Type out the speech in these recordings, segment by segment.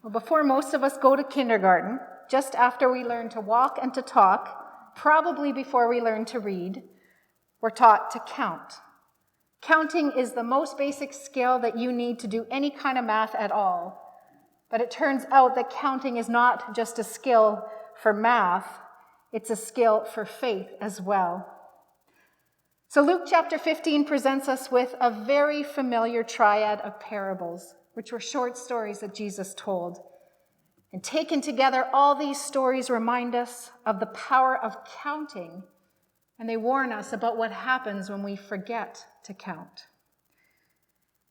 Well, before most of us go to kindergarten, just after we learn to walk and to talk, probably before we learn to read, we're taught to count. Counting is the most basic skill that you need to do any kind of math at all. But it turns out that counting is not just a skill for math, it's a skill for faith as well. So Luke chapter 15 presents us with a very familiar triad of parables, which were short stories that Jesus told. And taken together, all these stories remind us of the power of counting, and they warn us about what happens when we forget to count.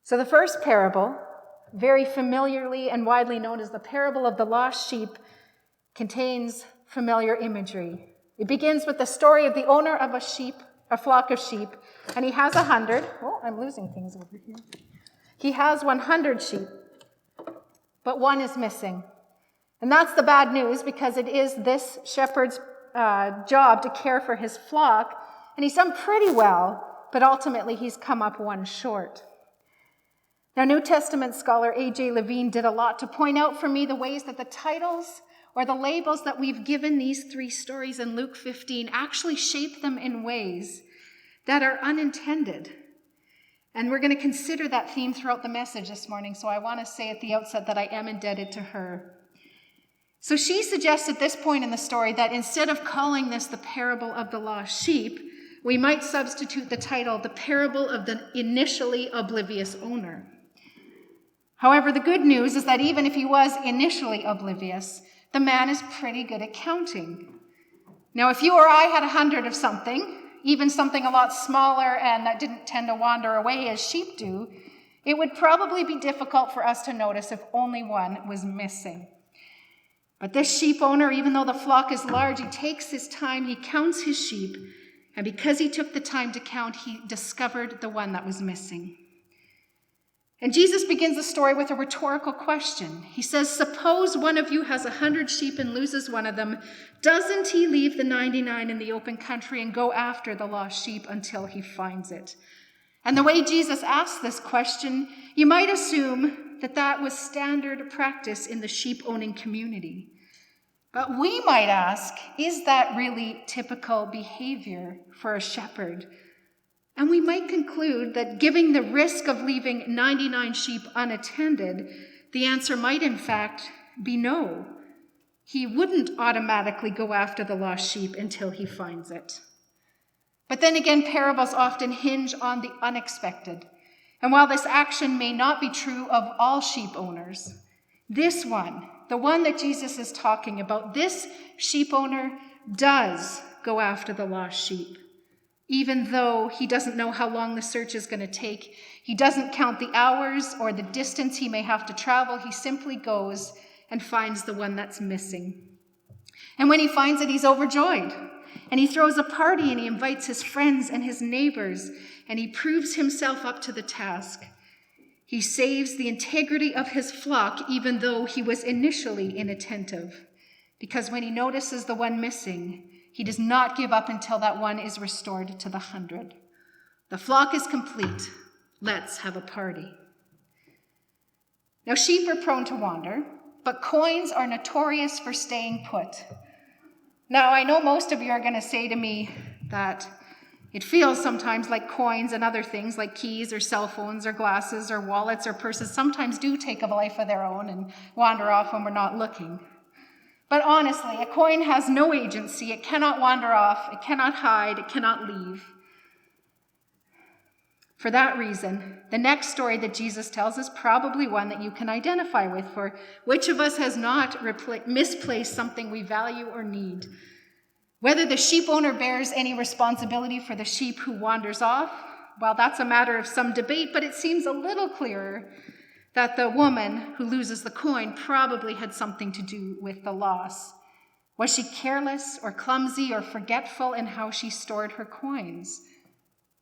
So the first parable, very familiarly and widely known as the parable of the lost sheep, contains familiar imagery. It begins with the story of the owner of a flock of sheep, and he has 100. Oh, I'm losing things over here. He has 100 sheep, but one is missing. And that's the bad news, because it is this shepherd's job to care for his flock, and he's done pretty well, but ultimately he's come up one short. Now, New Testament scholar A.J. Levine did a lot to point out for me the ways that the titles or the labels that we've given these three stories in Luke 15 actually shape them in ways that are unintended. And we're going to consider that theme throughout the message this morning, so I want to say at the outset that I am indebted to her. So she suggests at this point in the story that instead of calling this the parable of the lost sheep, we might substitute the title, The Parable of the Initially Oblivious Owner. However, the good news is that even if he was initially oblivious, the man is pretty good at counting. Now, if you or I had 100 of something, even something a lot smaller and that didn't tend to wander away as sheep do, it would probably be difficult for us to notice if only one was missing. But this sheep owner, even though the flock is large, he takes his time, he counts his sheep, and because he took the time to count, he discovered the one that was missing. And Jesus begins the story with a rhetorical question. He says, suppose one of you has 100 sheep and loses one of them. Doesn't he leave the 99 in the open country and go after the lost sheep until he finds it? And the way Jesus asks this question, you might assume that was standard practice in the sheep-owning community. But we might ask, is that really typical behavior for a shepherd? And we might conclude that given the risk of leaving 99 sheep unattended, the answer might in fact be no. He wouldn't automatically go after the lost sheep until he finds it. But then again, parables often hinge on the unexpected. And while this action may not be true of all sheep owners, this one, the one that Jesus is talking about, this sheep owner does go after the lost sheep. Even though he doesn't know how long the search is going to take, he doesn't count the hours or the distance he may have to travel. He simply goes and finds the one that's missing. And when he finds it, he's overjoyed. And he throws a party and he invites his friends and his neighbors, and he proves himself up to the task. He saves the integrity of his flock even though he was initially inattentive, because when he notices the one missing, he does not give up until that one is restored to the 100. The flock is complete. Let's have a party. Now, sheep are prone to wander, but coins are notorious for staying put. Now, I know most of you are going to say to me that it feels sometimes like coins and other things like keys or cell phones or glasses or wallets or purses sometimes do take a life of their own and wander off when we're not looking. But honestly, a coin has no agency. It cannot wander off. It cannot hide. It cannot leave. For that reason, the next story that Jesus tells is probably one that you can identify with, for which of us has not misplaced something we value or need? Whether the sheep owner bears any responsibility for the sheep who wanders off, well, that's a matter of some debate, but it seems a little clearer that the woman who loses the coin probably had something to do with the loss. Was she careless or clumsy or forgetful in how she stored her coins?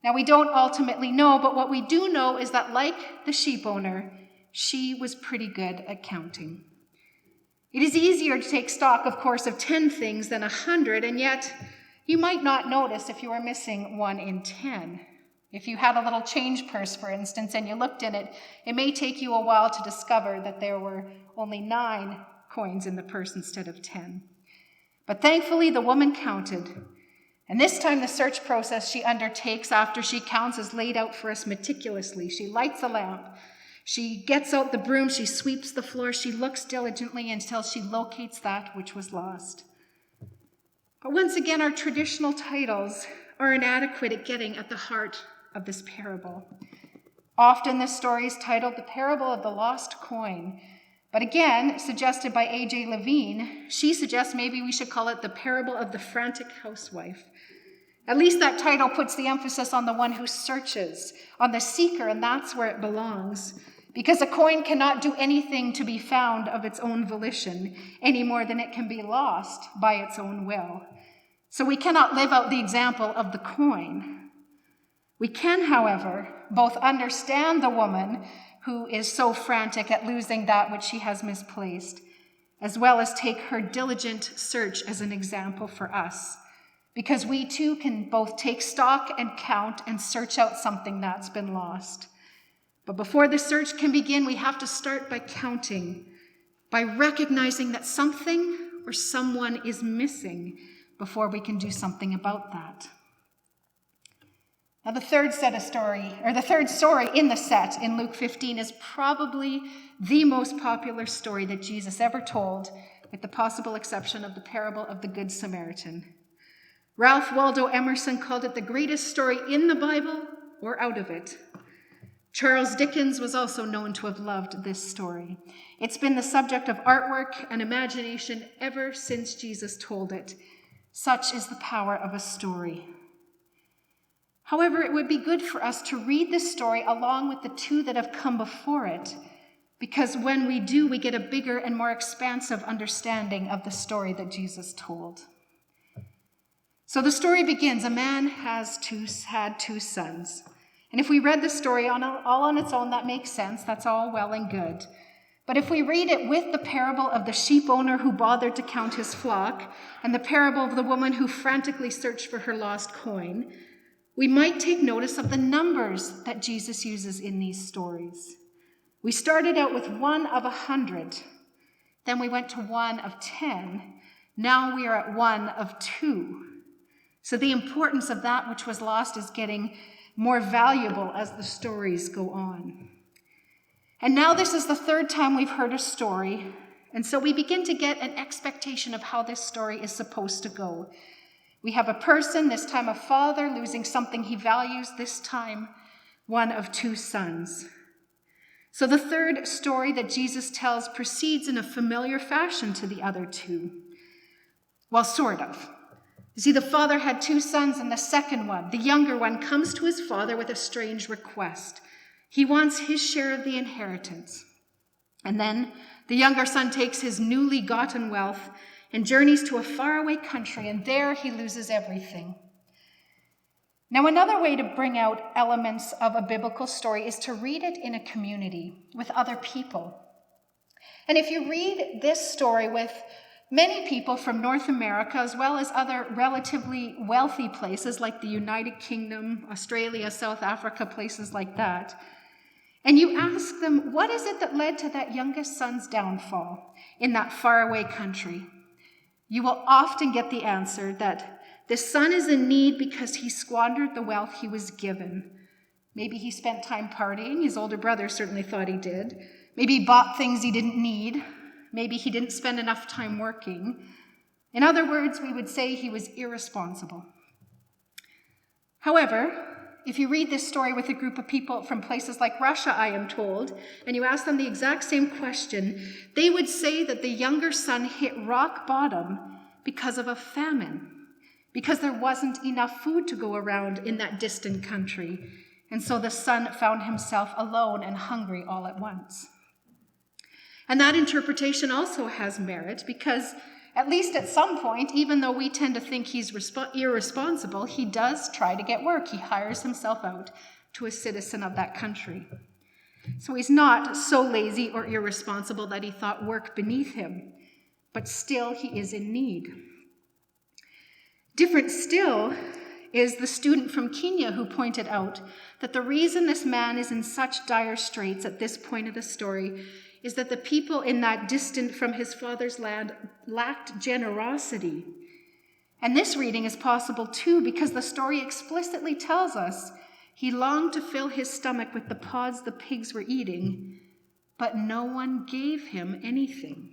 Now, we don't ultimately know, but what we do know is that, like the sheep owner, she was pretty good at counting. It is easier to take stock, of course, of 10 things than 100, and yet you might not notice if you are missing one in 10. If you had a little change purse, for instance, and you looked in it, it may take you a while to discover that there were only 9 coins in the purse instead of 10. But thankfully, the woman counted. And this time, the search process she undertakes after she counts is laid out for us meticulously. She lights a lamp. She gets out the broom. She sweeps the floor. She looks diligently until she locates that which was lost. But once again, our traditional titles are inadequate at getting at the heart of this parable. Often this story is titled The Parable of the Lost Coin. But again, suggested by A.J. Levine, she suggests maybe we should call it The Parable of the Frantic Housewife. At least that title puts the emphasis on the one who searches, on the seeker, and that's where it belongs. Because a coin cannot do anything to be found of its own volition, any more than it can be lost by its own will. So we cannot live out the example of the coin. We can, however, both understand the woman who is so frantic at losing that which she has misplaced, as well as take her diligent search as an example for us, because we too can both take stock and count and search out something that's been lost. But before the search can begin, we have to start by counting, by recognizing that something or someone is missing before we can do something about that. Now, the third story in the set in Luke 15 is probably the most popular story that Jesus ever told, with the possible exception of the parable of the Good Samaritan. Ralph Waldo Emerson called it the greatest story in the Bible or out of it. Charles Dickens was also known to have loved this story. It's been the subject of artwork and imagination ever since Jesus told it. Such is the power of a story. However, it would be good for us to read this story along with the 2 that have come before it, because when we do, we get a bigger and more expansive understanding of the story that Jesus told. So the story begins. A man had 2 sons. And if we read the story all on its own, that makes sense. That's all well and good. But if we read it with the parable of the sheep owner who bothered to count his flock and the parable of the woman who frantically searched for her lost coin, we might take notice of the numbers that Jesus uses in these stories. We started out with 1 of 100. Then we went to 1 of 10. Now we are at 1 of 2. So the importance of that which was lost is getting more valuable as the stories go on. And now this is the 3rd time we've heard a story, and so we begin to get an expectation of how this story is supposed to go. We have a person, this time a father, losing something he values, this time 1 of 2 sons. So the 3rd story that Jesus tells proceeds in a familiar fashion to the other 2. Well, sort of. You see, the father had 2 sons, and the second one, the younger one, comes to his father with a strange request. He wants his share of the inheritance. And then the younger son takes his newly gotten wealth and journeys to a faraway country, and there he loses everything. Now, another way to bring out elements of a biblical story is to read it in a community with other people. And if you read this story with many people from North America, as well as other relatively wealthy places like the United Kingdom, Australia, South Africa, places like that, and you ask them, what is it that led to that youngest son's downfall in that faraway country? You will often get the answer that the son is in need because he squandered the wealth he was given. Maybe he spent time partying. His older brother certainly thought he did. Maybe he bought things he didn't need. Maybe he didn't spend enough time working. In other words, we would say he was irresponsible. However, if you read this story with a group of people from places like Russia, I am told, and you ask them the exact same question, they would say that the younger son hit rock bottom because of a famine, because there wasn't enough food to go around in that distant country. And so the son found himself alone and hungry all at once. And that interpretation also has merit because, at least at some point, even though we tend to think he's irresponsible, he does try to get work. He hires himself out to a citizen of that country. So he's not so lazy or irresponsible that he thought work beneath him, but still he is in need. Different still is the student from Kenya who pointed out that the reason this man is in such dire straits at this point of the story is that the people in that distant from his father's land lacked generosity. And this reading is possible too because the story explicitly tells us he longed to fill his stomach with the pods the pigs were eating, but no one gave him anything.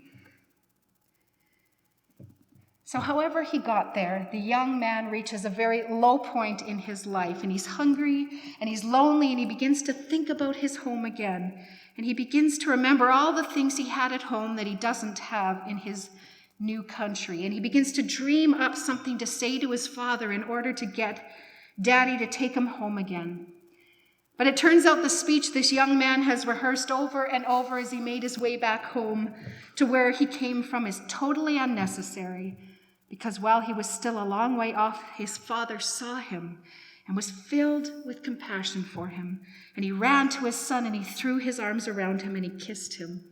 So however he got there, the young man reaches a very low point in his life, and he's hungry, and he's lonely, and he begins to think about his home again. And he begins to remember all the things he had at home that he doesn't have in his new country. And he begins to dream up something to say to his father in order to get Daddy to take him home again. But it turns out the speech this young man has rehearsed over and over as he made his way back home to where he came from is totally unnecessary, because while he was still a long way off, his father saw him and was filled with compassion for him. And he ran to his son and he threw his arms around him and he kissed him.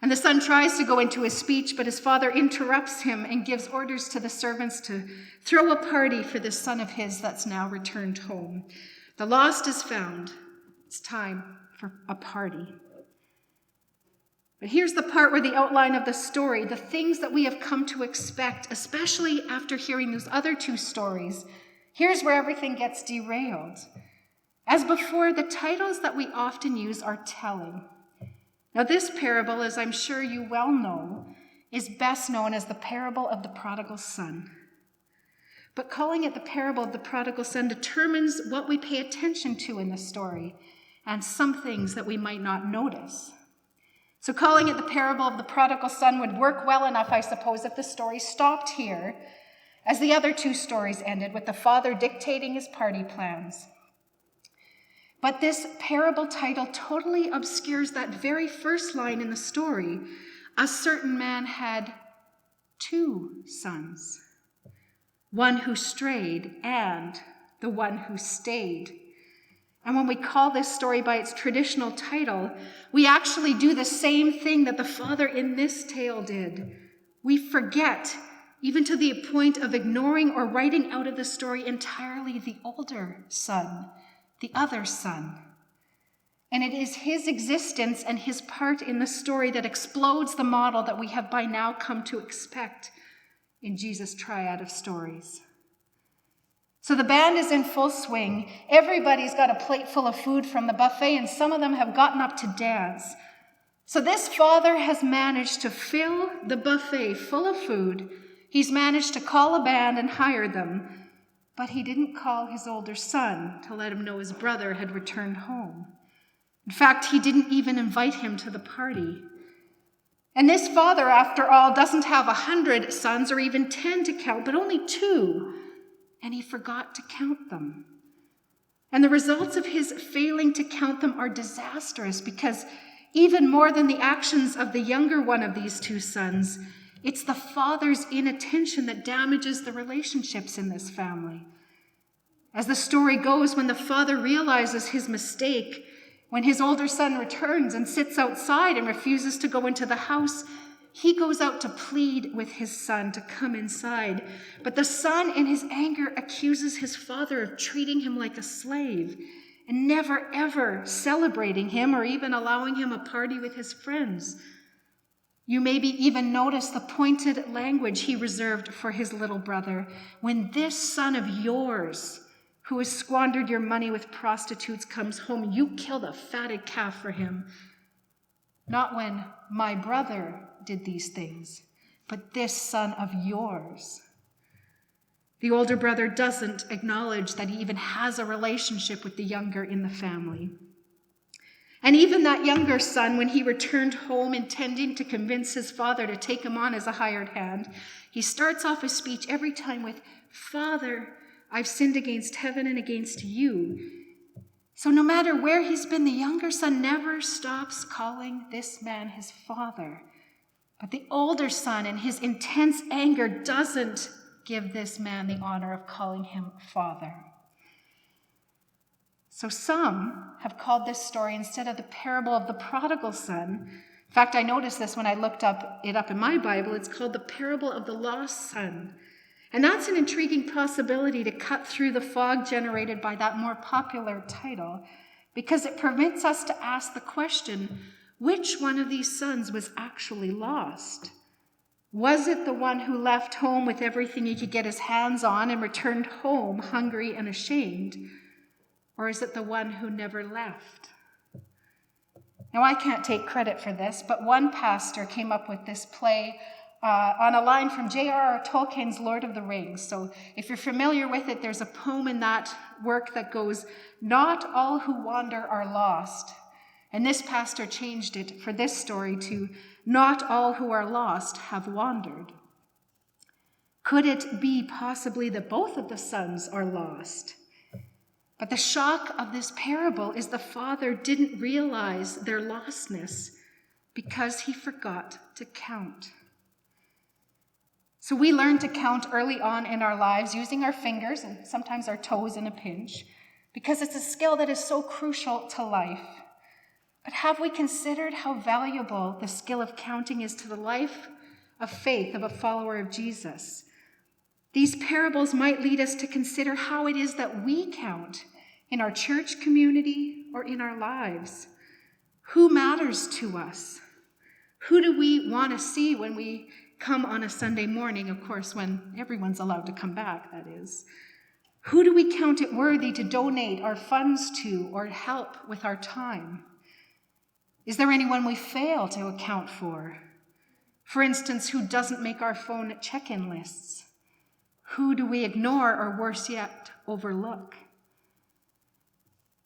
And the son tries to go into his speech, but his father interrupts him and gives orders to the servants to throw a party for this son of his that's now returned home. The lost is found. It's time for a party. But here's the part where the outline of the story, the things that we have come to expect, especially after hearing those other two stories, here's where everything gets derailed. As before, the titles that we often use are telling. Now, this parable, as I'm sure you well know, is best known as the parable of the Prodigal Son. But calling it the parable of the Prodigal Son determines what we pay attention to in the story and some things that we might not notice. So calling it the parable of the prodigal son would work well enough, I suppose, if the story stopped here, as the other two stories ended with the father dictating his party plans. But this parable title totally obscures that very first line in the story. A certain man had 2 sons, one who strayed and the one who stayed. And when we call this story by its traditional title, we actually do the same thing that the father in this tale did. We forget, even to the point of ignoring or writing out of the story entirely, the older son, the other son. And it is his existence and his part in the story that explodes the model that we have by now come to expect in Jesus' triad of stories. So the band is in full swing. Everybody's got a plate full of food from the buffet, and some of them have gotten up to dance. So this father has managed to fill the buffet full of food. He's managed to call a band and hire them, but he didn't call his older son to let him know his brother had returned home. In fact, he didn't even invite him to the party. And this father, after all, doesn't have 100 sons or even 10 to count, but only 2. And he forgot to count them. And the results of his failing to count them are disastrous, because even more than the actions of the younger one of these 2 sons, it's the father's inattention that damages the relationships in this family. As the story goes, when the father realizes his mistake, when his older son returns and sits outside and refuses to go into the house, he goes out to plead with his son to come inside. But the son, in his anger, accuses his father of treating him like a slave and never, ever celebrating him or even allowing him a party with his friends. You maybe even notice the pointed language he reserved for his little brother. When this son of yours, who has squandered your money with prostitutes, comes home, you killed a fatted calf for him. Not when my brother did these things, but this son of yours. The older brother doesn't acknowledge that he even has a relationship with the younger in the family. And even that younger son, when he returned home intending to convince his father to take him on as a hired hand, he starts off his speech every time with, "Father, I've sinned against heaven and against you." So no matter where he's been, the younger son never stops calling this man his father. But the older son, in his intense anger, doesn't give this man the honor of calling him father. So some have called this story, instead of the parable of the prodigal son, in fact, I noticed this when I looked it up in my Bible, it's called the parable of the lost son. And that's an intriguing possibility to cut through the fog generated by that more popular title, because it permits us to ask the question, which one of these sons was actually lost? Was it the one who left home with everything he could get his hands on and returned home hungry and ashamed? Or is it the one who never left? Now, I can't take credit for this, but one pastor came up with this play on a line from J.R.R. Tolkien's Lord of the Rings. So if you're familiar with it, there's a poem in that work that goes, "Not all who wander are lost." And this pastor changed it for this story to, "Not all who are lost have wandered." Could it be possibly that both of the sons are lost? But the shock of this parable is the father didn't realize their lostness because he forgot to count. So we learn to count early on in our lives using our fingers and sometimes our toes in a pinch because it's a skill that is so crucial to life. But have we considered how valuable the skill of counting is to the life of faith of a follower of Jesus? These parables might lead us to consider how it is that we count in our church community or in our lives. Who matters to us? Who do we want to see when we come on a Sunday morning, of course, when everyone's allowed to come back, that is? Who do we count it worthy to donate our funds to or help with our time? Is there anyone we fail to account for? For instance, who doesn't make our phone check-in lists? Who do we ignore or, worse yet, overlook?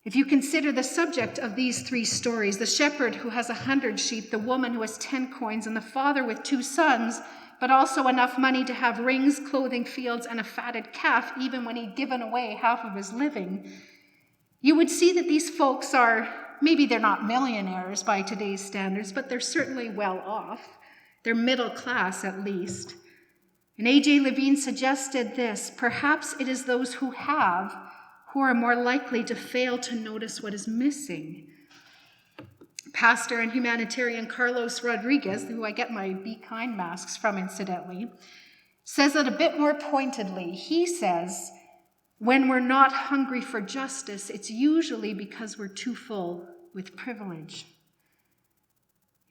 If you consider the subject of these three stories, the shepherd who has 100 sheep, the woman who has 10 coins, and the father with 2 sons, but also enough money to have rings, clothing, fields, and a fatted calf, even when he'd given away half of his living, you would see that these folks are, maybe they're not millionaires by today's standards, but they're certainly well off. They're middle class at least. And A.J. Levine suggested this: perhaps it is those who have who are more likely to fail to notice what is missing. Pastor and humanitarian Carlos Rodriguez, who I get my Be Kind masks from incidentally, says it a bit more pointedly. He says, when we're not hungry for justice, it's usually because we're too full with privilege.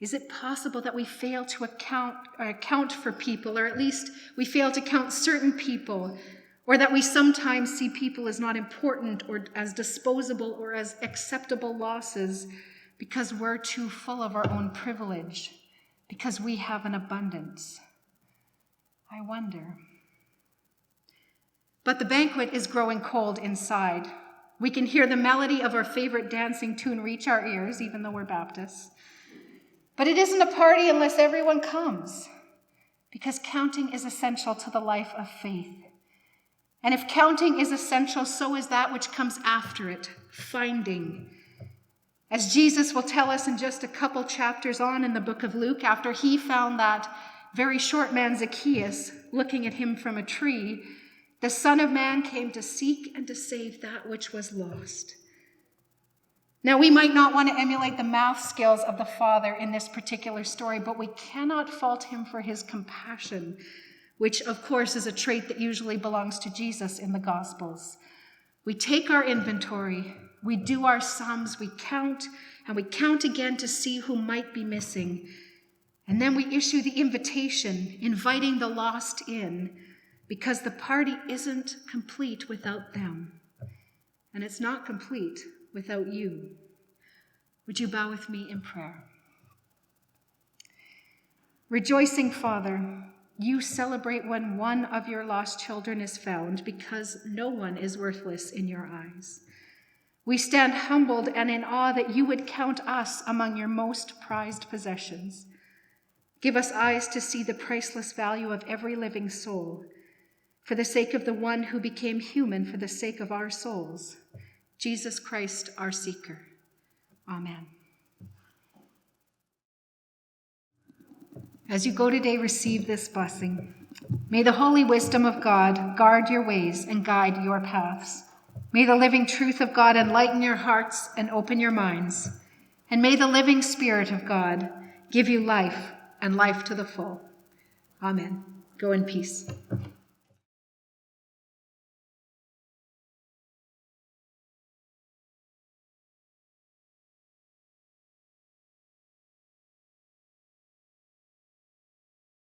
Is it possible that we fail to account for people, or at least we fail to count certain people, or that we sometimes see people as not important or as disposable or as acceptable losses because we're too full of our own privilege, because we have an abundance? I wonder. But the banquet is growing cold inside. We can hear the melody of our favorite dancing tune reach our ears, even though we're Baptists. But it isn't a party unless everyone comes, because counting is essential to the life of faith. And if counting is essential, so is that which comes after it, finding. As Jesus will tell us in just a couple chapters on in the book of Luke, after he found that very short man Zacchaeus looking at him from a tree, the Son of Man came to seek and to save that which was lost. Now, we might not want to emulate the math skills of the Father in this particular story, but we cannot fault him for his compassion, which, of course, is a trait that usually belongs to Jesus in the Gospels. We take our inventory, we do our sums, we count, and we count again to see who might be missing. And then we issue the invitation, inviting the lost in, because the party isn't complete without them. And it's not complete without you. Would you bow with me in prayer? Rejoicing Father, you celebrate when one of your lost children is found, because no one is worthless in your eyes. We stand humbled and in awe that you would count us among your most prized possessions. Give us eyes to see the priceless value of every living soul, for the sake of the one who became human, for the sake of our souls, Jesus Christ, our seeker. Amen. As you go today, receive this blessing. May the holy wisdom of God guard your ways and guide your paths. May the living truth of God enlighten your hearts and open your minds. And may the living Spirit of God give you life and life to the full. Amen. Go in peace.